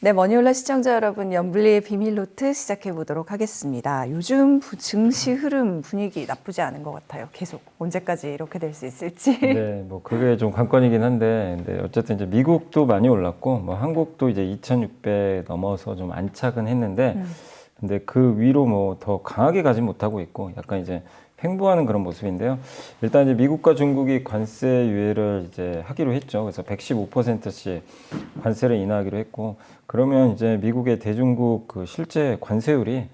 네, 머니올라 시청자 여러분, 연블리의 비밀노트 시작해 보도록 하겠습니다. 요즘 증시 흐름 분위기 나쁘지 않은 것 같아요. 계속 언제까지 이렇게 될 수 있을지. 네, 뭐 그게 좀 관건이긴 한데, 근데 어쨌든 이제 미국도 많이 올랐고, 뭐 한국도 이제 2,600 넘어서 좀 안착은 했는데, 근데 그 위로 뭐 더 강하게 가지 못하고 있고, 약간 이제 횡보하는 그런 모습인데요. 일단 이제 미국과 중국이 관세 유예를 이제 하기로 했죠. 그래서 115%씩 관세를 인하하기로 했고, 그러면 이제 미국의 대중국 그 실제 관세율이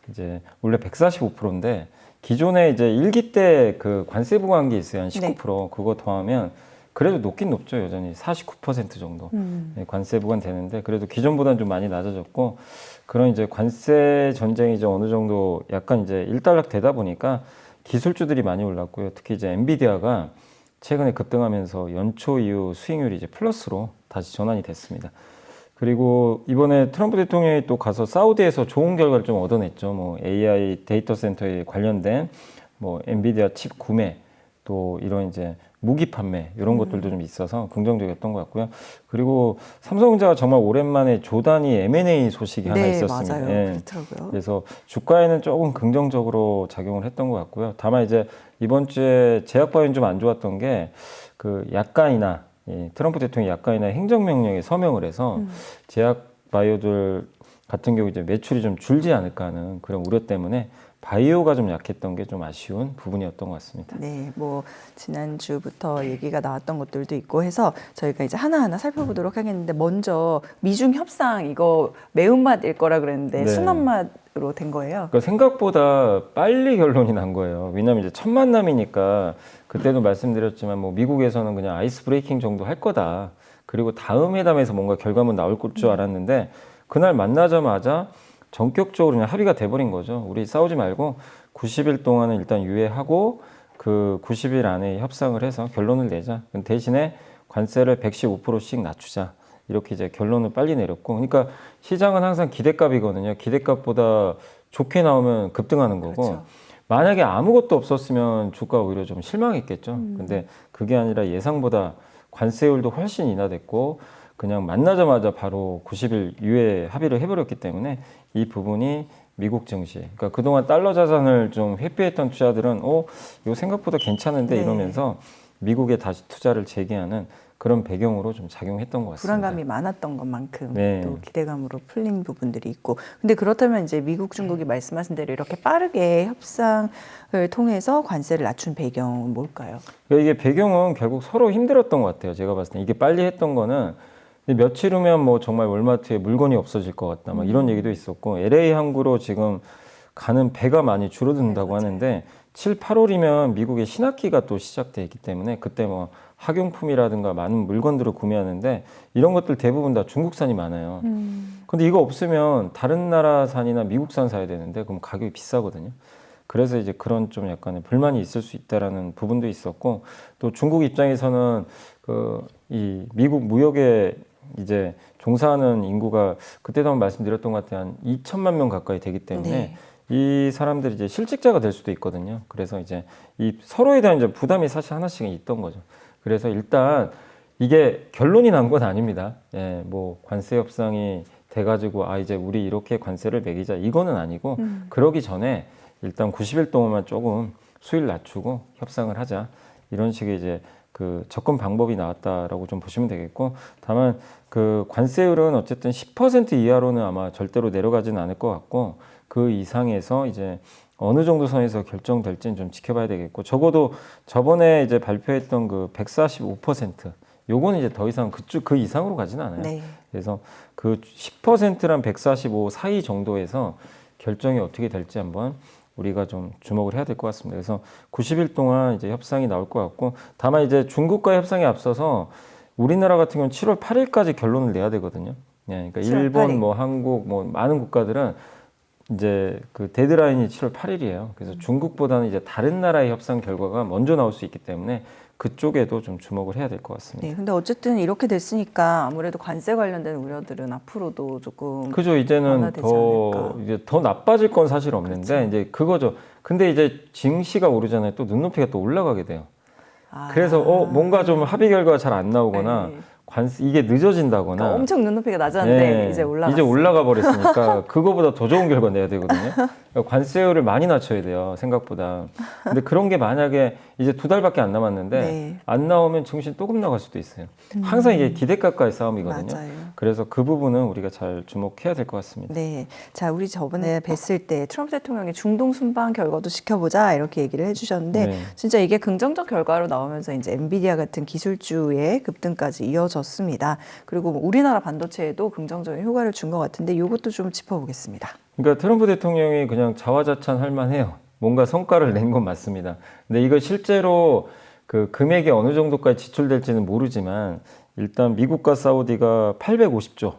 이제 원래 145%인데 기존에 이제 1기 때 그 관세 부과한 게 있어요. 한 19%. 그거 더하면 그래도 높긴 높죠. 여전히 49% 정도 네, 관세 부과되는데 그래도 기존보다는 좀 많이 낮아졌고 그런 이제 관세 전쟁이 이제 어느 정도 약간 이제 일단락 되다 보니까 기술주들이 많이 올랐고요. 특히 이제 엔비디아가 최근에 급등하면서 연초 이후 수익률이 이제 플러스로 다시 전환이 됐습니다. 그리고 이번에 트럼프 대통령이 또 가서 사우디에서 좋은 결과를 좀 얻어냈죠. 뭐 AI 데이터 센터에 관련된 뭐 엔비디아 칩 구매 또 이런 이제 무기 판매 이런 것들도 좀 있어서 긍정적이었던 것 같고요. 그리고 삼성전자가 정말 오랜만에 조단위 M&A 소식이 하나 네, 있었습니다. 맞아요. 예. 그렇더라고요. 그래서 주가에는 조금 긍정적으로 작용을 했던 것 같고요. 다만 이제 이번 주에 제약바이오는 좀 안 좋았던 게 그 약간이나 트럼프 대통령이 약간이나 행정명령에 서명을 해서 제약바이오들 같은 경우 이제 매출이 좀 줄지 않을까 하는 그런 우려 때문에 바이오가 좀 약했던 게 좀 아쉬운 부분이었던 것 같습니다. 네, 뭐 지난주부터 얘기가 나왔던 것들도 있고 해서 저희가 이제 하나하나 살펴보도록 하겠는데 먼저 미중 협상 이거 매운맛일 거라 그랬는데 네. 순한맛으로 된 거예요. 그러니까 생각보다 빨리 결론이 난 거예요. 왜냐하면 이제 첫 만남이니까 그때도 말씀드렸지만 뭐 미국에서는 그냥 아이스 브레이킹 정도 할 거다. 그리고 다음 회담에서 뭔가 결과문 나올 줄 알았는데 그날 만나자마자 전격적으로 그냥 합의가 돼버린 거죠. 우리 싸우지 말고 90일 동안은 일단 유예하고 그 90일 안에 협상을 해서 결론을 내자. 대신에 관세를 115%씩 낮추자. 이렇게 이제 결론을 빨리 내렸고. 그러니까 시장은 항상 기대값이거든요. 기대값보다 좋게 나오면 급등하는 거고. 그렇죠. 만약에 아무것도 없었으면 주가가 오히려 좀 실망했겠죠. 근데 그게 아니라 예상보다 관세율도 훨씬 인하됐고 그냥 만나자마자 바로 90일 유예 합의를 해버렸기 때문에 이 부분이 미국 증시, 그러니까 그동안 달러 자산을 좀 회피했던 투자들은 이거 생각보다 괜찮은데 네. 이러면서 미국에 다시 투자를 재개하는 그런 배경으로 좀 작용했던 것 같습니다. 불안감이 많았던 것만큼 네. 또 기대감으로 풀린 부분들이 있고. 근데 그렇다면 이제 미국, 중국이 말씀하신 대로 이렇게 빠르게 협상을 통해서 관세를 낮춘 배경은 뭘까요? 그러니까 이게 배경은 결국 서로 힘들었던 것 같아요. 제가 봤을 때 이게 빨리 했던 거는 며칠 후면 뭐 정말 월마트에 물건이 없어질 것 같다. 막 이런 얘기도 있었고 LA 항구로 지금 가는 배가 많이 줄어든다고 하는데 7, 8월이면 미국의 신학기가 또 시작돼 있기 때문에 그때 뭐 학용품이라든가 많은 물건들을 구매하는데 이런 것들 대부분 다 중국산이 많아요. 근데 이거 없으면 다른 나라산이나 미국산 사야 되는데 그럼 가격이 비싸거든요. 그래서 이제 그런 좀 약간의 불만이 있을 수 있다라는 부분도 있었고 또 중국 입장에서는 이 미국 무역에 이제 종사하는 인구가 그때도 한번 말씀드렸던 것 같아요. 한 2천만 명 가까이 되기 때문에 네. 이 사람들이 이제 실직자가 될 수도 있거든요. 그래서 이제 이 서로에 대한 이제 부담이 사실 하나씩은 있던 거죠. 그래서 일단 이게 결론이 난 건 아닙니다. 예, 뭐 관세 협상이 돼가지고 이제 우리 이렇게 관세를 매기자 이거는 아니고 그러기 전에 일단 90일 동안만 조금 수위를 낮추고 협상을 하자 이런 식의 이제 그 접근 방법이 나왔다라고 좀 보시면 되겠고 다만 그 관세율은 어쨌든 10% 이하로는 아마 절대로 내려가지는 않을 것 같고 그 이상에서 이제 어느 정도 선에서 결정될지는 좀 지켜봐야 되겠고 적어도 저번에 이제 발표했던 그 145% 요거는 이제 더 이상 그 이상으로 가지는 않아요. 네. 그래서 그 10%랑 145 사이 정도에서 결정이 어떻게 될지 한번 우리가 좀 주목을 해야 될 것 같습니다. 그래서 90일 동안 이제 협상이 나올 것 같고 다만 이제 중국과 협상에 앞서서 우리나라 같은 경우는 7월 8일까지 결론을 내야 되거든요. 예, 그러니까 7월 8일. 일본, 뭐 한국, 뭐 많은 국가들은 이제 그 데드라인이 7월 8일이에요. 그래서 중국보다는 이제 다른 나라의 협상 결과가 먼저 나올 수 있기 때문에 그쪽에도 좀 주목을 해야 될 것 같습니다. 네, 근데 어쨌든 이렇게 됐으니까 아무래도 관세 관련된 우려들은 앞으로도 조금 그죠. 이제는 완화되지 않을까. 이제 더 나빠질 건 사실 없는데 그렇죠. 이제 그거죠. 근데 이제 증시가 오르잖아요. 또 눈높이가 또 올라가게 돼요. 그래서 뭔가 좀 합의 결과가 잘 안 나오거나 네. 관세 이게 늦어진다거나 그러니까 엄청 눈높이가 낮았는데 이제 이제 올라가 버렸으니까 그거보다 더 좋은 결과 내야 되거든요. 그러니까 관세율을 많이 낮춰야 돼요, 생각보다. 근데 그런 게 만약에 이제 2달밖에 안 남았는데 네. 안 나오면 정신 또 급나갈 수도 있어요. 항상 이게 기대값과의 싸움이거든요. 맞아요. 그래서 그 부분은 우리가 잘 주목해야 될 것 같습니다. 네. 자, 우리 저번에 뵀을 때 트럼프 대통령의 중동 순방 결과도 지켜보자 이렇게 얘기를 해주셨는데 네. 진짜 이게 긍정적 결과로 나오면서 이제 엔비디아 같은 기술주의 급등까지 이어졌습니다. 그리고 뭐 우리나라 반도체에도 긍정적인 효과를 준 것 같은데 이것도 좀 짚어보겠습니다. 그러니까 트럼프 대통령이 그냥 자화자찬할 만해요. 뭔가 성과를 낸 건 맞습니다. 근데 이거 실제로 그 금액이 어느 정도까지 지출될지는 모르지만 일단 미국과 사우디가 850조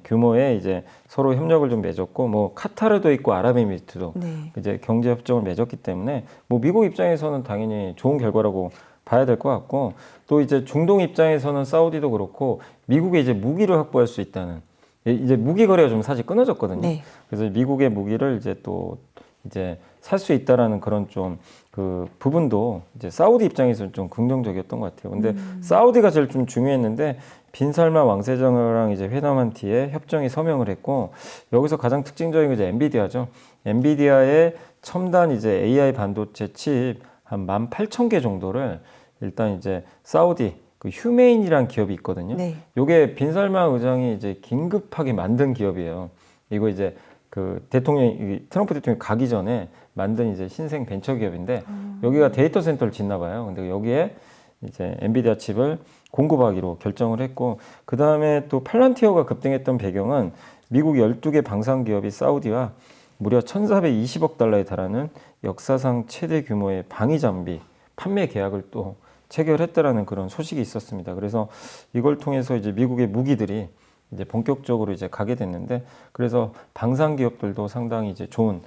규모의 이제 서로 협력을 좀 맺었고 뭐 카타르도 있고 아랍에미리트도 네. 이제 경제 협정을 맺었기 때문에 뭐 미국 입장에서는 당연히 좋은 결과라고 봐야 될 것 같고 또 이제 중동 입장에서는 사우디도 그렇고 미국에 이제 무기를 확보할 수 있다는 이제 무기 거래가 좀 사실 끊어졌거든요. 네. 그래서 미국의 무기를 이제 또 이제 살 수 있다라는 그런 좀 그 부분도 이제 사우디 입장에서는 좀 긍정적이었던 것 같아요. 근데 사우디가 제일 좀 중요했는데 빈살만 왕세자랑 이제 회담한 뒤에 협정이 서명을 했고 여기서 가장 특징적인 게 이제 엔비디아죠. 엔비디아의 첨단 이제 AI 반도체 칩 한 18,000개 정도를 일단 이제 사우디 그 휴메인이란 기업이 있거든요. 네. 요게 빈살만 의장이 이제 긴급하게 만든 기업이에요. 이거 이제 그 트럼프 대통령이 가기 전에 만든 이제 신생 벤처 기업인데 여기가 데이터 센터를 짓나 봐요. 근데 여기에 이제 엔비디아 칩을 공급하기로 결정을 했고 그 다음에 또 팔란티어가 급등했던 배경은 미국 12개 방산 기업이 사우디와 무려 1,420억 달러에 달하는 역사상 최대 규모의 방위 장비 판매 계약을 또 체결했다라는 그런 소식이 있었습니다. 그래서 이걸 통해서 이제 미국의 무기들이 이제 본격적으로 이제 가게 됐는데 그래서 방산 기업들도 상당히 이제 좋은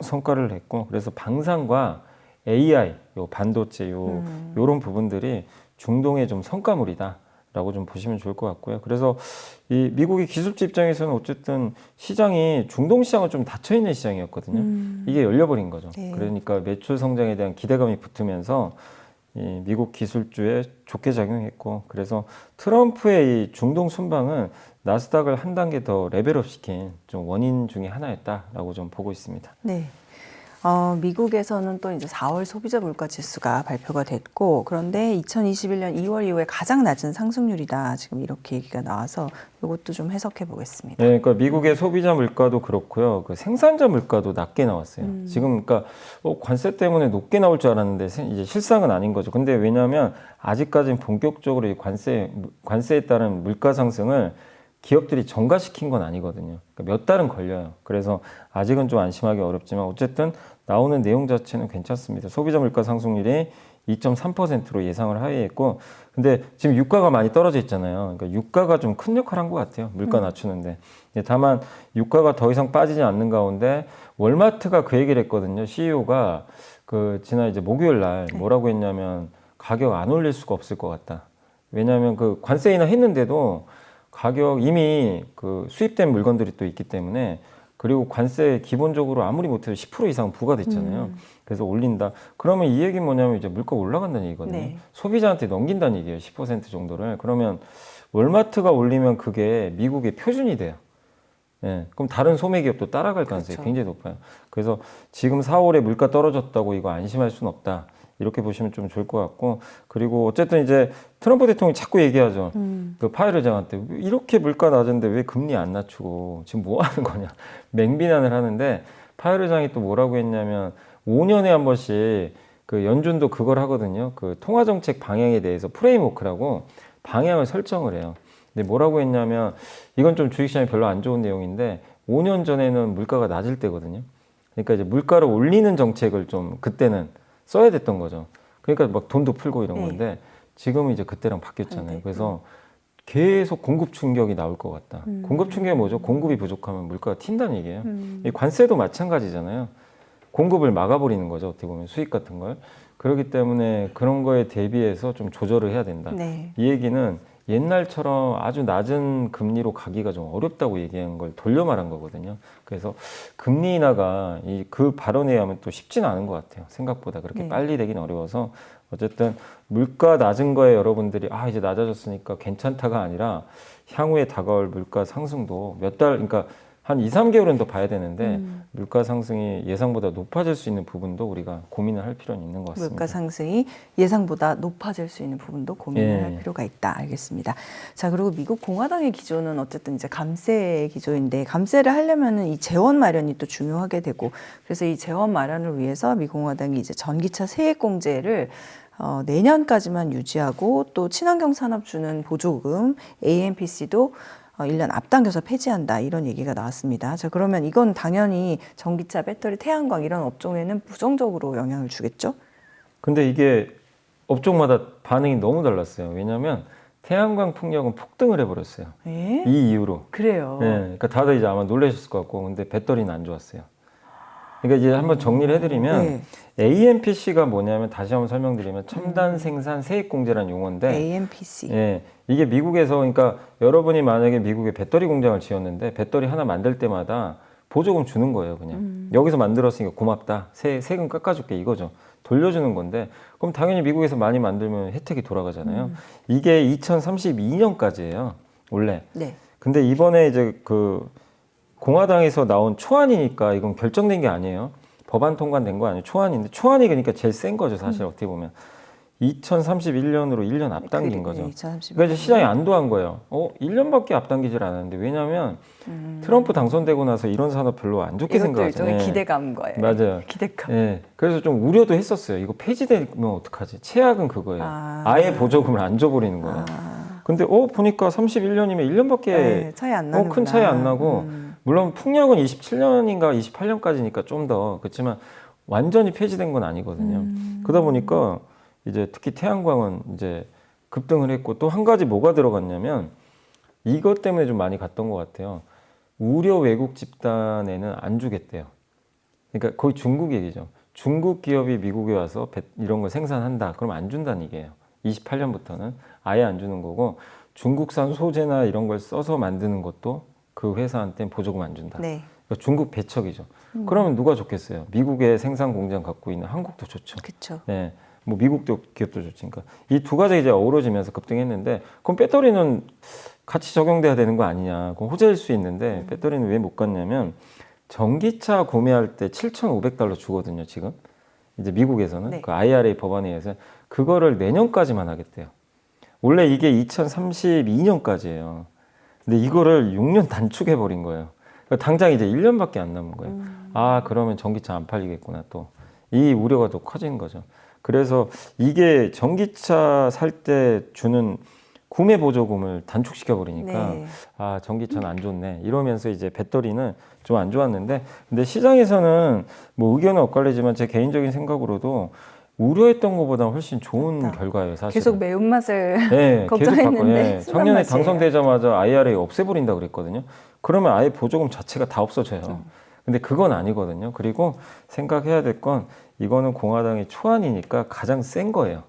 성과를 냈고 그래서 방산과 AI, 요 반도체 요런 부분들이 중동의 좀 성과물이다라고 좀 보시면 좋을 것 같고요. 그래서 이 미국의 기술주 입장에서는 어쨌든 시장이 중동 시장은 좀 닫혀 있는 시장이었거든요. 이게 열려버린 거죠. 네. 그러니까 매출 성장에 대한 기대감이 붙으면서 이 미국 기술주에 좋게 작용했고 그래서 트럼프의 이 중동 순방은 나스닥을 한 단계 더 레벨업 시킨 좀 원인 중에 하나였다라고 좀 보고 있습니다. 네. 미국에서는 또 이제 4월 소비자 물가 지수가 발표가 됐고 그런데 2021년 2월 이후에 가장 낮은 상승률이다. 지금 이렇게 얘기가 나와서 이것도 좀 해석해 보겠습니다. 네, 그러니까 미국의 소비자 물가도 그렇고요. 그 생산자 물가도 낮게 나왔어요. 지금 그러니까 관세 때문에 높게 나올 줄 알았는데 이제 실상은 아닌 거죠. 근데 왜냐하면 아직까지는 본격적으로 이 관세에 따른 물가 상승을 기업들이 전가시킨 건 아니거든요. 그러니까 몇 달은 걸려요. 그래서 아직은 좀 안심하기 어렵지만 어쨌든 나오는 내용 자체는 괜찮습니다. 소비자 물가 상승률이 2.3%로 예상을 하회했고 근데 지금 유가가 많이 떨어져 있잖아요. 그러니까 유가가 좀 큰 역할을 한 것 같아요. 물가 낮추는데. 다만 유가가 더 이상 빠지지 않는 가운데 월마트가 그 얘기를 했거든요. CEO가 그 지난 이제 목요일 날 뭐라고 했냐면 가격 안 올릴 수가 없을 것 같다. 왜냐하면 그 관세 인하 했는데도 가격 이미 그 수입된 물건들이 또 있기 때문에 그리고 관세 기본적으로 아무리 못해도 10% 이상 부과됐잖아요. 그래서 올린다. 그러면 이 얘기는 뭐냐면 이제 물가가 올라간다는 얘기거든요. 네. 소비자한테 넘긴다는 얘기예요. 10% 정도를. 그러면 월마트가 올리면 그게 미국의 표준이 돼요. 예, 그럼 다른 소매 기업도 따라갈 가능성이 그렇죠. 굉장히 높아요. 그래서 지금 4월에 물가 떨어졌다고 이거 안심할 수는 없다. 이렇게 보시면 좀 좋을 것 같고 그리고 어쨌든 이제 트럼프 대통령이 자꾸 얘기하죠. 그 파웰 의장한테 이렇게 물가 낮은데 왜 금리 안 낮추고 지금 뭐 하는 거냐 맹비난을 하는데 파웰 의장이 또 뭐라고 했냐면 5년에 한 번씩 그 연준도 그걸 하거든요. 그 통화정책 방향에 대해서 프레임워크라고 방향을 설정을 해요. 근데 뭐라고 했냐면 이건 좀 주식시장에 별로 안 좋은 내용인데 5년 전에는 물가가 낮을 때거든요. 그러니까 이제 물가를 올리는 정책을 좀 그때는 써야 됐던 거죠. 그러니까 막 돈도 풀고 이런 건데 지금은 이제 그때랑 바뀌었잖아요. 그래서 계속 공급 충격이 나올 것 같다. 공급 충격이 뭐죠? 공급이 부족하면 물가가 튄다는 얘기예요. 이 관세도 마찬가지잖아요. 공급을 막아버리는 거죠. 어떻게 보면 수익 같은 걸. 그렇기 때문에 그런 거에 대비해서 좀 조절을 해야 된다. 네. 이 얘기는 옛날처럼 아주 낮은 금리로 가기가 좀 어렵다고 얘기한 걸 돌려 말한 거거든요. 그래서 금리 인하가 그 발언에 의하면 또 쉽지는 않은 것 같아요. 생각보다 그렇게 네. 빨리 되긴 어려워서 어쨌든 물가 낮은 거에 여러분들이 이제 낮아졌으니까 괜찮다가 아니라 향후에 다가올 물가 상승도 몇 달, 그러니까 한 2, 3개월은 더 봐야 되는데 물가 상승이 예상보다 높아질 수 있는 부분도 우리가 고민을 할 필요는 있는 것 같습니다. 물가 상승이 예상보다 높아질 수 있는 부분도 고민을 예. 할 필요가 있다. 알겠습니다. 자, 그리고 미국 공화당의 기조는 어쨌든 이제 감세 기조인데 감세를 하려면은 이 재원 마련이 또 중요하게 되고 그래서 이 재원 마련을 위해서 미국 공화당이 이제 전기차 세액 공제를 내년까지만 유지하고 또 친환경 산업 주는 보조금 AMPC도 1년 앞당겨서 폐지한다 이런 얘기가 나왔습니다. 자, 그러면 이건 당연히 전기차, 배터리, 태양광 이런 업종에는 부정적으로 영향을 주겠죠? 근데 이게 업종마다 반응이 너무 달랐어요. 왜냐하면 태양광 풍력은 폭등을 해버렸어요. 예? 이 이후로. 그래요. 네, 그러니까 다들 이제 아마 놀라셨을 것 같고, 근데 배터리는 안 좋았어요. 그러니까 이제 한번 정리를 해드리면 네. AMPC가 뭐냐면 다시 한번 설명드리면 첨단 생산 세액 공제라는 용어인데, AMPC. 예, 이게 미국에서 그러니까 여러분이 만약에 미국에 배터리 공장을 지었는데 배터리 하나 만들 때마다 보조금 주는 거예요, 그냥. 여기서 만들었으니까 고맙다. 세금 깎아줄게 이거죠. 돌려주는 건데 그럼 당연히 미국에서 많이 만들면 혜택이 돌아가잖아요. 이게 2032년까지예요, 원래. 네. 근데 이번에 이제 그 공화당에서 나온 초안이니까 이건 결정된 게 아니에요. 법안 통과된 거 아니에요. 초안인데 초안이 그러니까 제일 센 거죠, 사실 어떻게 보면. 2031년으로 1년 앞당긴 거죠. 2031년. 그러니까 이제 시장이 안도한 거예요. 1년밖에 앞당기질 않았는데 왜냐하면 트럼프 당선되고 나서 이런 산업 별로 안 좋게 이것도 생각하잖아요. 일종의 기대감 거예요. 맞아요. 기대감. 예. 그래서 좀 우려도 했었어요. 이거 폐지되면 어떡하지? 최악은 그거예요. 아예 보조금을 안 줘버리는 거예요. 근데 보니까 31년이면 1년밖에 네, 차이 안 나는구나. 큰 차이 안 나고 물론 풍력은 27년인가 28년까지니까 좀 더 그렇지만 완전히 폐지된 건 아니거든요. 그러다 보니까 이제 특히 태양광은 이제 급등을 했고 또 한 가지 뭐가 들어갔냐면 이것 때문에 좀 많이 갔던 것 같아요. 우려 외국 집단에는 안 주겠대요. 그러니까 거의 중국 얘기죠. 중국 기업이 미국에 와서 이런 걸 생산한다. 그럼 안 준다는 얘기예요. 28년부터는 아예 안 주는 거고 중국산 소재나 이런 걸 써서 만드는 것도 그 회사한테는 보조금 안 준다. 네. 그러니까 중국 배척이죠. 그러면 누가 좋겠어요? 미국의 생산 공장 갖고 있는 한국도 좋죠. 그렇죠. 네. 뭐 미국도 기업도 좋으니까 이 두 가지 이제 어우러지면서 급등했는데 그럼 배터리는 같이 적용돼야 되는 거 아니냐? 그럼 호재일 수 있는데 배터리는 왜 못 갔냐면 전기차 구매할 때 7,500달러 주거든요, 지금. 이제 미국에서는 네. 그 IRA 법안에 의해서 그거를 내년까지만 하겠대요. 원래 이게 2032년까지예요. 근데 이거를 6년 단축해 버린 거예요. 그러니까 당장 이제 1년밖에 안 남은 거예요. 그러면 전기차 안 팔리겠구나 또. 이 우려가 더 커진 거죠. 그래서 이게 전기차 살 때 주는 구매 보조금을 단축시켜 버리니까 네. 전기차는 안 좋네 이러면서 이제 배터리는 좀 안 좋았는데 근데 시장에서는 뭐 의견은 엇갈리지만 제 개인적인 생각으로도 우려했던 것보다 훨씬 좋은 맞다. 결과예요, 사실. 계속 매운맛을 네, 걱정했는데 계속 작년에 순한 맛이에요. 당선되자마자 IRA 없애버린다 그랬거든요. 그러면 아예 보조금 자체가 다 없어져요. 근데 그건 아니거든요. 그리고 생각해야 될 건 이거는 공화당의 초안이니까 가장 센 거예요.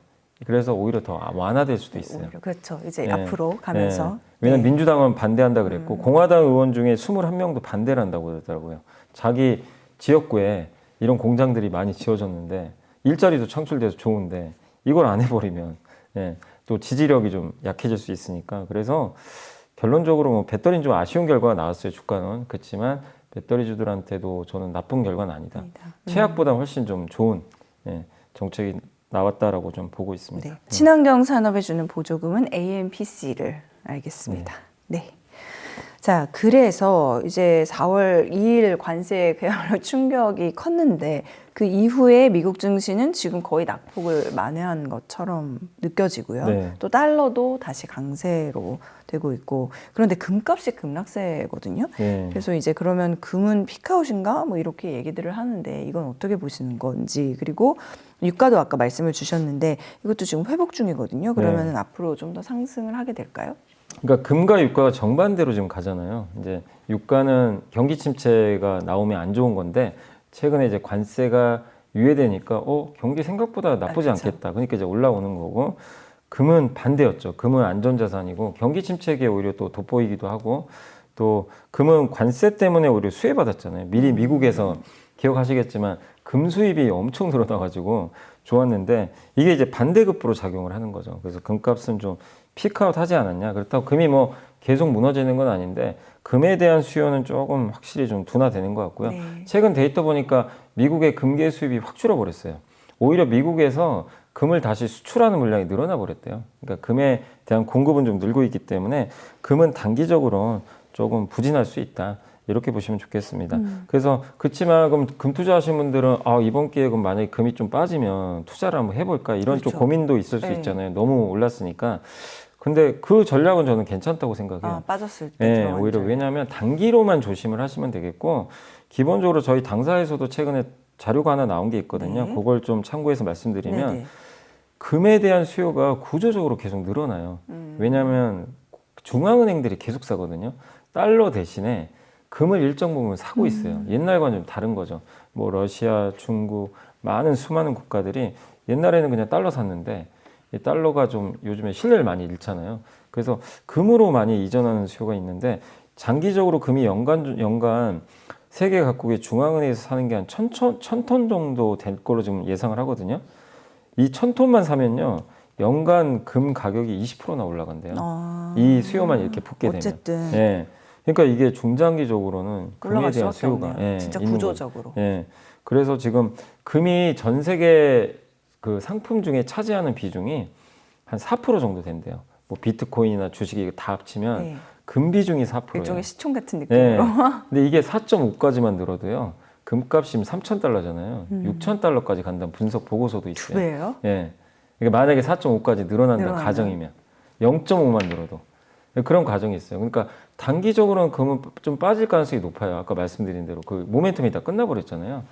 그래서 오히려 더 완화될 수도 있어요. 오히려 그렇죠. 이제 네. 앞으로 가면서. 왜냐면 민주당은 반대한다 그랬고 공화당 의원 중에 21명도 반대를 한다고 그러더라고요. 자기 지역구에 이런 공장들이 많이 지어졌는데 일자리도 창출돼서 좋은데 이걸 안 해버리면 또 지지력이 좀 약해질 수 있으니까 그래서 결론적으로 뭐 배터리는 좀 아쉬운 결과가 나왔어요. 주가는. 그렇지만 배터리주들한테도 저는 나쁜 결과는 아니다. 최악보다 훨씬 좀 좋은 정책이 나왔다라고 좀 보고 있습니다. 네. 친환경 산업에 주는 보조금은 AMPC를 알겠습니다. 네. 자, 그래서 이제 4월 2일 관세 그야말로 충격이 컸는데 그 이후에 미국 증시는 지금 거의 낙폭을 만회한 것처럼 느껴지고요. 네. 또 달러도 다시 강세로 되고 있고 그런데 금값이 급락세거든요. 네. 그래서 이제 그러면 금은 피크아웃인가 뭐 이렇게 얘기들을 하는데 이건 어떻게 보시는 건지 그리고 유가도 아까 말씀을 주셨는데 이것도 지금 회복 중이거든요. 그러면은 앞으로 좀 더 상승을 하게 될까요? 그러니까 금과 유가가 정반대로 지금 가잖아요. 이제 유가는 경기 침체가 나오면 안 좋은 건데 최근에 이제 관세가 유예되니까 경기 생각보다 나쁘지 그쵸. 않겠다. 그러니까 이제 올라오는 거고 금은 반대였죠. 금은 안전자산이고 경기 침체기에 오히려 또 돋보이기도 하고 또 금은 관세 때문에 오히려 수혜받았잖아요. 미리 미국에서 기억하시겠지만 금 수입이 엄청 늘어나가지고 좋았는데 이게 이제 반대급부로 작용을 하는 거죠. 그래서 금값은 좀 피크아웃 하지 않았냐. 그렇다고 금이 뭐 계속 무너지는 건 아닌데 금에 대한 수요는 조금 확실히 좀 둔화되는 것 같고요. 네. 최근 데이터 보니까 미국의 금괴 수입이 확 줄어버렸어요. 오히려 미국에서 금을 다시 수출하는 물량이 늘어나 버렸대요. 그러니까 금에 대한 공급은 좀 늘고 있기 때문에 금은 단기적으로 조금 부진할 수 있다. 이렇게 보시면 좋겠습니다. 그래서 그렇지만 그럼 금 투자하시는 분들은 이번 기회에 그럼 만약에 금이 좀 빠지면 투자를 한번 해볼까 이런 그렇죠. 좀 고민도 있을 수 네. 있잖아요. 너무 올랐으니까. 근데 그 전략은 저는 괜찮다고 생각해요. 빠졌을 때 네, 들어간 오히려 전략. 왜냐하면 단기로만 조심을 하시면 되겠고 기본적으로 저희 당사에서도 최근에 자료가 하나 나온 게 있거든요. 네. 그걸 좀 참고해서 말씀드리면 네네. 금에 대한 수요가 구조적으로 계속 늘어나요. 왜냐하면 중앙은행들이 계속 사거든요. 달러 대신에 금을 일정 부분 사고 있어요. 옛날과는 좀 다른 거죠. 뭐 러시아, 중국, 수많은 국가들이 옛날에는 그냥 달러 샀는데 이 달러가 좀 요즘에 신뢰를 많이 잃잖아요. 그래서 금으로 많이 이전하는 수요가 있는데 장기적으로 금이 연간 세계 각국의 중앙은행에서 사는 게 한 1,000톤 정도 될 걸로 지금 예상을 하거든요. 이 1,000톤만 사면요. 연간 금 가격이 20%나 올라간대요. 이 수요만 이렇게 붙게 되면. 어쨌든 예. 그러니까 이게 중장기적으로는 금에 올라갈 대한 수밖에 수요가 없네요. 진짜 있는 구조적으로. 거죠. 예. 그래서 지금 금이 전 세계 그 상품 중에 차지하는 비중이 한 4% 정도 된대요. 뭐 비트코인이나 주식이 다 합치면 네. 금 비중이 4%예요. 일종의 시총 같은 예. 느낌으로. 근데 이게 4.5까지만 늘어도요. 금값이 지금 3,000달러잖아요. 6,000달러까지 간다는 분석 보고서도 있어요. 왜요? 예. 그러니까 만약에 4.5까지 늘어난다는 늘어나면. 가정이면 0.5만 늘어도 그런 가정이 있어요. 그러니까 단기적으로는 금은 좀 빠질 가능성이 높아요. 아까 말씀드린 대로 그 모멘텀이 다 끝나버렸잖아요.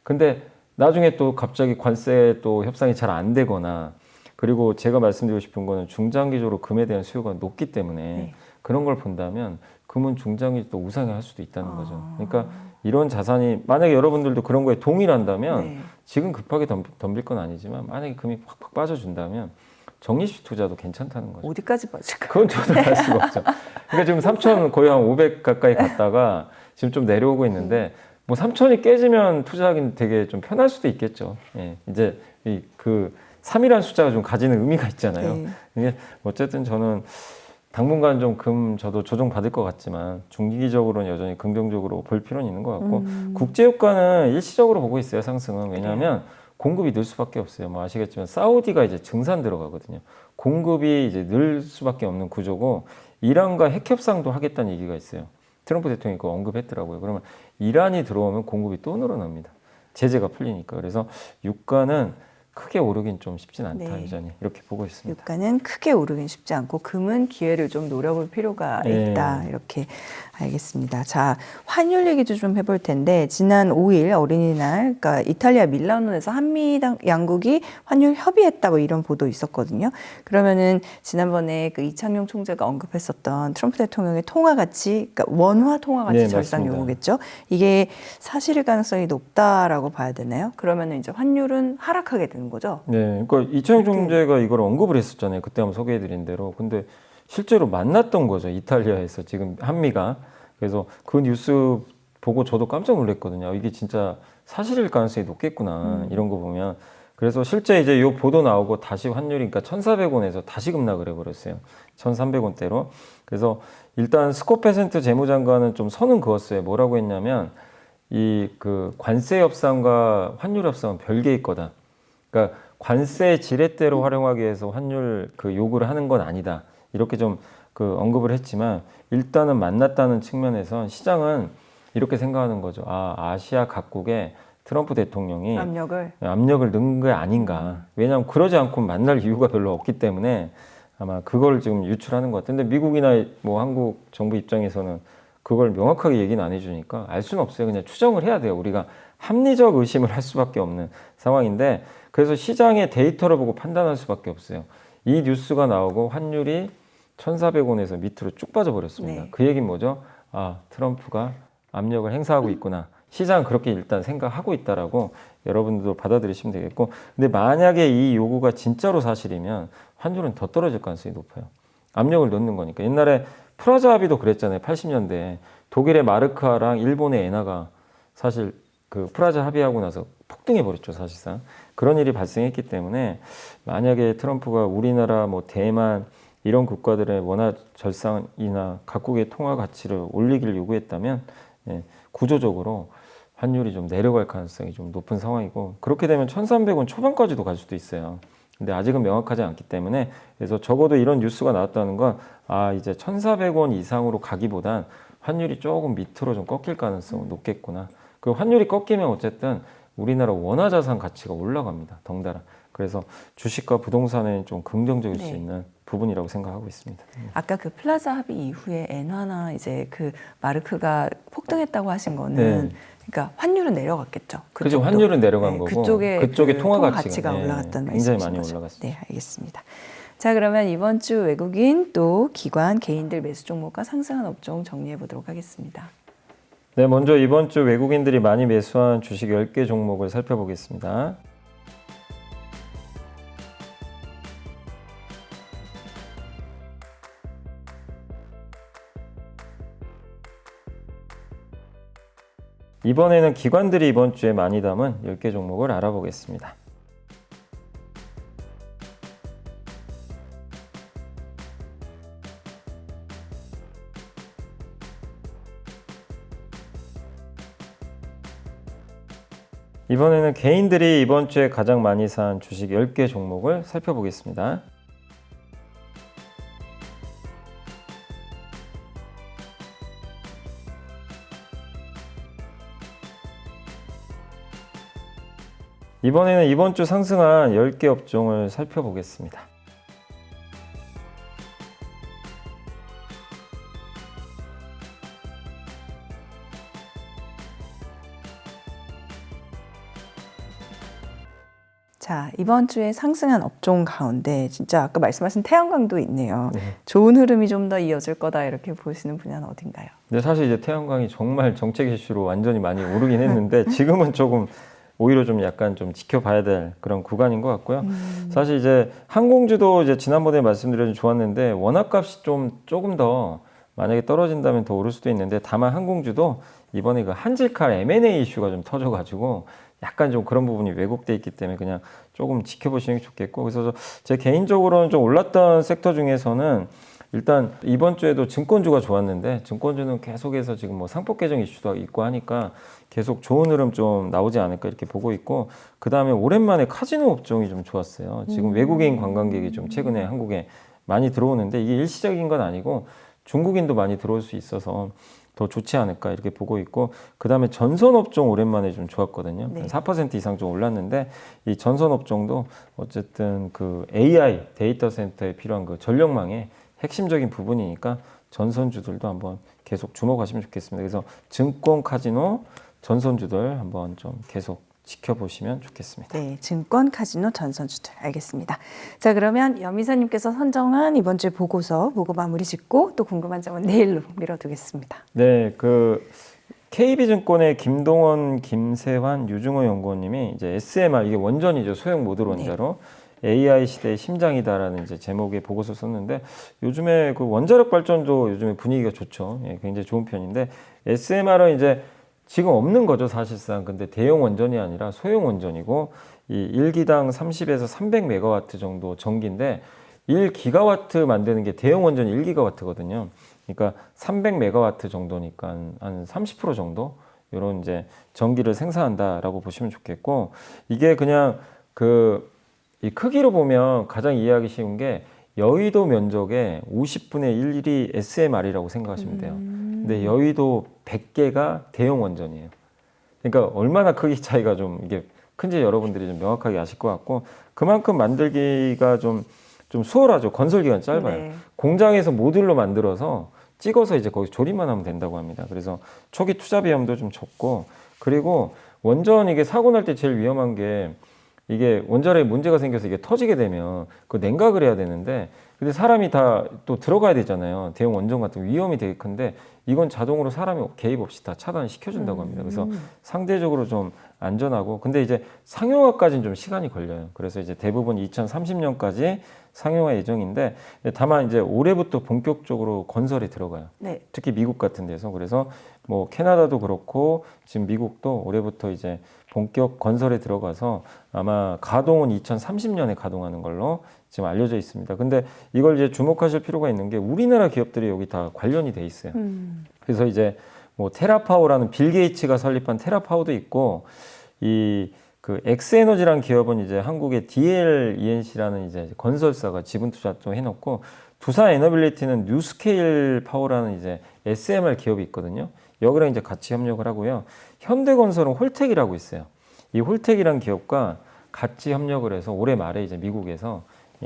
근데 나중에 또 갑자기 관세 또 협상이 잘 안 되거나 그리고 제가 말씀드리고 싶은 거는 중장기적으로 금에 대한 수요가 높기 때문에 네. 그런 걸 본다면 금은 중장기 또 우상향할 수도 있다는 거죠. 그러니까 이런 자산이 만약에 여러분들도 그런 거에 동의한다면 네. 지금 급하게 덤빌 건 아니지만 만약에 금이 확 빠져준다면 적립식 투자도 괜찮다는 거죠. 어디까지 빠질까요? 그건 저도 알 수가 없죠. 그러니까 지금 3천 거의 한 500 가까이 갔다가 지금 좀 내려오고 있는데 뭐 3천이 깨지면 투자하기는 되게 좀 편할 수도 있겠죠. 예, 이제 그 3이라는 숫자가 좀 가지는 의미가 있잖아요. 네. 이게 어쨌든 저는 당분간 좀 금 저도 조정 받을 것 같지만 중기적으로는 여전히 긍정적으로 볼 필요는 있는 것 같고 국제유가는 일시적으로 보고 있어요. 상승은 왜냐하면 공급이 늘 수밖에 없어요. 뭐 아시겠지만 사우디가 이제 증산 들어가거든요. 공급이 이제 늘 수밖에 없는 구조고 이란과 핵 협상도 하겠다는 얘기가 있어요. 트럼프 대통령이 그거 언급했더라고요. 그러면 이란이 들어오면 공급이 또 늘어납니다. 제재가 풀리니까. 그래서 유가는 크게 오르긴 좀 쉽진 않다. 네. 여전히 이렇게 보고 있습니다. 유가는 크게 오르긴 쉽지 않고 금은 기회를 좀 노려볼 필요가 있다. 이렇게 알겠습니다. 자, 환율 얘기도 좀 해볼 텐데 지난 5일 어린이날 그러니까 이탈리아 밀라노에서 한미 양국이 환율 협의했다 뭐 이런 보도 있었거든요. 그러면은 지난번에 그 이창용 총재가 언급했었던 트럼프 대통령의 통화 가치, 그러니까 원화 통화 가치 네, 절상 맞습니다. 요구겠죠. 이게 사실일 가능성이 높다라고 봐야 되나요? 그러면은 이제 환율은 하락하게 되는 거죠. 네, 그러니까 이창용 총재가 이걸 언급을 했었잖아요. 그때 한번 소개해드린 대로. 근데 실제로 만났던 거죠. 이탈리아에서 지금 한미가. 그래서 그 뉴스 보고 저도 깜짝 놀랐거든요. 이게 진짜 사실일 가능성이 높겠구나. 이런 거 보면. 그래서 실제 이제 요 보도 나오고 다시 환율이 그러니까 1,400원에서 다시 급락을 해버렸어요. 1,300원대로. 그래서 일단 스콧 베센트 재무장관은 좀 선은 그었어요. 뭐라고 했냐면 이 그 관세 협상과 환율 협상은 별개일 거다. 그러니까 관세 지렛대로 활용하기 위해서 환율 그 요구를 하는 건 아니다. 이렇게 좀 그 언급을 했지만 일단은 만났다는 측면에서 시장은 이렇게 생각하는 거죠. 아시아 각국에 트럼프 대통령이 압력을 넣은 게 아닌가. 왜냐하면 그러지 않고 만날 이유가 별로 없기 때문에 아마 그걸 지금 유출하는 것 같아요. 근데 미국이나 뭐 한국 정부 입장에서는 그걸 명확하게 얘기는 안 해주니까 알 수는 없어요. 그냥 추정을 해야 돼요. 우리가 합리적 의심을 할 수밖에 없는 상황인데 그래서 시장의 데이터를 보고 판단할 수밖에 없어요. 이 뉴스가 나오고 환율이 1,400원에서 밑으로 쭉 빠져버렸습니다. 네. 그 얘기는 뭐죠? 트럼프가 압력을 행사하고 있구나. 시장은 그렇게 일단 생각하고 있다라고 여러분들도 받아들이시면 되겠고 근데 만약에 이 요구가 진짜로 사실이면 환율은 더 떨어질 가능성이 높아요. 압력을 넣는 거니까. 옛날에 프라자 합의도 그랬잖아요. 80년대에 독일의 마르크화랑 일본의 엔화가 사실 그 프라자 합의하고 나서 폭등해 버렸죠, 사실상. 그런 일이 발생했기 때문에 만약에 트럼프가 우리나라 뭐 대만 이런 국가들의 원화 절상이나 각국의 통화 가치를 올리기를 요구했다면 예, 구조적으로 환율이 좀 내려갈 가능성이 좀 높은 상황이고, 그렇게 되면 1,300원 초반까지도 갈 수도 있어요. 근데 아직은 명확하지 않기 때문에, 그래서 적어도 이런 뉴스가 나왔다는 건 이제 1,400원 이상으로 가기보단 환율이 조금 밑으로 좀 꺾일 가능성은 높겠구나. 그 환율이 꺾이면 어쨌든 우리나라 원화 자산 가치가 올라갑니다, 덩달아. 그래서 주식과 부동산에 좀 긍정적일 수 네. 있는 부분이라고 생각하고 있습니다. 아까 그 플라자 합의 이후에 엔화나 이제 그 마르크가 폭등했다고 하신 거는 네. 그러니까 환율은 내려갔겠죠. 그죠, 그쪽도. 환율은 내려간 거고 그쪽에 그쪽의 그 통화 가치가 네, 올라갔다는 굉장히 말씀이신 많이 거죠. 올라갔습니다. 네, 알겠습니다. 자, 그러면 이번 주 외국인 또 기관 개인들 매수 종목과 상승한 업종 정리해 보도록 하겠습니다. 네, 먼저 이번 주 외국인들이 많이 매수한 주식 10개 종목을 살펴보겠습니다. 이번에는 기관들이 이번 주에 많이 담은 10개 종목을 알아보겠습니다. 이번에는 개인들이 이번 주에 가장 많이 산 주식 10개 종목을 살펴보겠습니다. 이번에는 이번 주 상승한 10개 업종을 살펴보겠습니다. 자, 이번 주에 상승한 업종 가운데 진짜 아까 말씀하신 태양광도 있네요. 네. 좋은 흐름이 좀 더 이어질 거다 이렇게 보시는 분야는 어딘가요? 근데 사실 이제 태양광이 정말 정책 이슈로 완전히 많이 오르긴 했는데 지금은 조금 오히려 좀 약간 좀 지켜봐야 될 그런 구간인 것 같고요. 사실 이제 항공주도 이제 지난번에 말씀드려도 좋았는데 원화값이 조금 더 만약에 떨어진다면 더 오를 수도 있는데, 다만 항공주도 이번에 그 한질칼 M&A 이슈가 좀 터져가지고 약간 좀 그런 부분이 왜곡돼 있기 때문에 그냥 조금 지켜보시는 게 좋겠고, 그래서 제 개인적으로는 좀 올랐던 섹터 중에서는 일단 이번 주에도 증권주가 좋았는데, 증권주는 계속해서 지금 뭐 상법 개정 이슈도 있고 하니까 계속 좋은 흐름 좀 나오지 않을까 이렇게 보고 있고, 그 다음에 오랜만에 카지노 업종이 좀 좋았어요. 지금 외국인 관광객이 좀 최근에 한국에 많이 들어오는데 이게 일시적인 건 아니고 중국인도 많이 들어올 수 있어서 더 좋지 않을까 이렇게 보고 있고, 그 다음에 전선업종 오랜만에 좀 좋았거든요. 네. 4% 이상 좀 올랐는데, 이 전선업종도 어쨌든 그 AI 데이터 센터에 필요한 그 전력망의 핵심적인 부분이니까 전선주들도 한번 계속 주목하시면 좋겠습니다. 그래서 증권, 카지노, 전선주들 한번 좀 계속 지켜보시면 좋겠습니다. 네, 증권, 카지노, 전선주들 알겠습니다. 자, 그러면 염이사님께서 선정한 이번 주에 보고서 보고 마무리 짓고 또 궁금한 점은 내일로 미뤄두겠습니다. 네, 그 KB증권의 김동원, 김세환, 유중호 연구원님이 이제 SMR, 이게 원전이죠, 소형 모듈 원자로 AI 시대의 심장이다라는 이제 제목의 보고서 썼는데, 요즘에 그 원자력 발전도 요즘에 분위기가 좋죠. 예, 굉장히 좋은 편인데 SMR은 이제 지금 없는 거죠, 사실상. 근데 대형 원전이 아니라 소형 원전이고, 이 1기당 30에서 300메가와트 정도 전기인데 1기가와트 만드는 게 대형 원전이 1기가와트거든요. 그러니까 300메가와트 정도니까 한 30% 정도 이런 이제 전기를 생산한다라고 보시면 좋겠고, 이게 그냥 이 크기로 보면 가장 이해하기 쉬운 게 여의도 면적의 50분의 1이 SMR이라고 생각하시면 돼요. 근데 여의도 100개가 대형 원전이에요. 그러니까 얼마나 크기 차이가 좀 이게 큰지 여러분들이 좀 명확하게 아실 것 같고, 그만큼 만들기가 좀 수월하죠. 건설 기간 짧아요. 네. 공장에서 모듈로 만들어서 찍어서 이제 거기서 조립만 하면 된다고 합니다. 그래서 초기 투자 비용도 좀 적고, 그리고 원전 이게 사고 날 때 제일 위험한 게, 이게 원자로에 문제가 생겨서 이게 터지게 되면 그 냉각을 해야 되는데, 근데 사람이 다 또 들어가야 되잖아요. 대형 원전 같은 위험이 되게 큰데 이건 자동으로 사람이 개입 없이 다 차단시켜준다고 합니다. 그래서 상대적으로 좀 안전하고, 근데 이제 상용화까지는 좀 시간이 걸려요. 그래서 이제 대부분 2030년까지 상용화 예정인데 다만 이제 올해부터 본격적으로 건설에 들어가요. 네. 특히 미국 같은 데서. 그래서 뭐 캐나다도 그렇고 지금 미국도 올해부터 이제 본격 건설에 들어가서 아마 가동은 2030년에 가동하는 걸로 지금 알려져 있습니다. 근데 이걸 이제 주목하실 필요가 있는 게 우리나라 기업들이 여기 다 관련이 돼 있어요. 그래서 이제 뭐 테라파워라는 빌 게이츠가 설립한 테라파워도 있고 이 그 엑스에너지라는 기업은 이제 한국의 DLENC라는 이제 건설사가 지분 투자 좀 해놓고 두산 에너빌리티는 뉴스케일 파워라는 이제 SMR 기업이 있거든요. 여기랑 이제 같이 협력을 하고요. 현대건설은 홀텍이라고 있어요. 이 홀텍이라는 기업과 같이 협력을 해서 올해 말에 이제 미국에서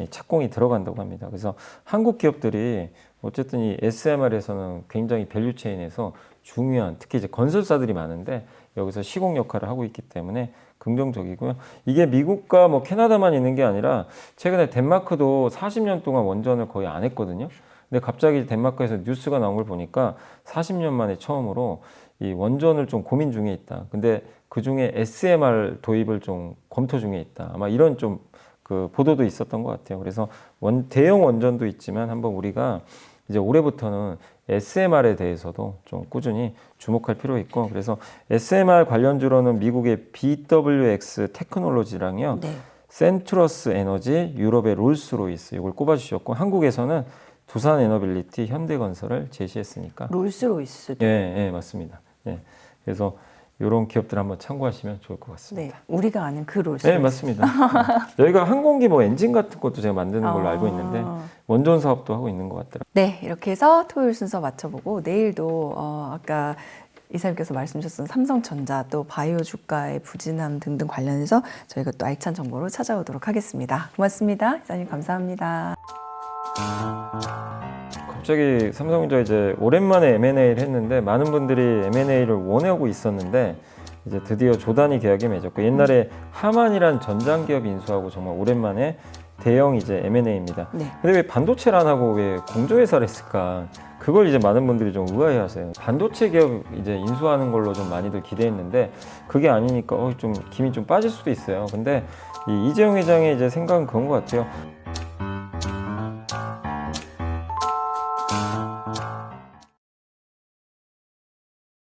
착공이 들어간다고 합니다. 그래서 한국 기업들이 어쨌든 이 SMR에서는 굉장히 밸류체인에서 중요한 특히 이제 건설사들이 많은데 여기서 시공 역할을 하고 있기 때문에 긍정적이고요. 이게 미국과 뭐 캐나다만 있는 게 아니라 최근에 덴마크도 40년 동안 원전을 거의 안 했거든요. 근데 갑자기 덴마크에서 뉴스가 나온 걸 보니까 40년 만에 처음으로 이 원전을 좀 고민 중에 있다. 근데 그 중에 SMR 도입을 좀 검토 중에 있다. 아마 이런 좀 그 보도도 있었던 것 같아요. 그래서 대형 원전도 있지만 한번 우리가 이제 올해부터는 SMR에 대해서도 좀 꾸준히 주목할 필요 있고 그래서 SMR 관련주로는 미국의 BWX 테크놀로지랑요. 네. 센트러스 에너지, 유럽의 롤스로이스 이걸 꼽아주셨고 한국에서는 두산 에너빌리티, 현대건설을 제시했으니까 롤스로이스도. 예, 맞습니다. 예, 그래서 이런 기업들 한번 참고하시면 좋을 것 네. 같습니다. 우리가 아는 그 롤스로이스. 네, 맞습니다. 여기가 항공기 뭐 엔진 같은 것도 제가 만드는 걸로 알고 있는데 원전 사업도 하고 있는 것 같더라고요. 네, 이렇게 해서 토요일 순서 맞춰보고 내일도 아까 이사님께서 말씀 주셨던 삼성전자 또 바이오 주가의 부진함 등등 관련해서 저희가 또 알찬 정보로 찾아오도록 하겠습니다. 고맙습니다. 이사님 감사합니다. 갑자기 삼성전자 이제 오랜만에 M&A를 했는데 많은 분들이 M&A를 원하고 있었는데 이제 드디어 조단위 계약이 맺었고 옛날에 하만이란 전장기업 인수하고 정말 오랜만에 대형 이제 M&A입니다. 네. 근데 왜 반도체를 안 하고 왜 공조회사를 했을까? 그걸 이제 많은 분들이 좀 의아해하세요. 반도체 기업 이제 인수하는 걸로 좀 많이들 기대했는데 그게 아니니까 좀 김이 좀 빠질 수도 있어요. 근데 이 이재용 회장의 이제 생각은 그런 것 같아요.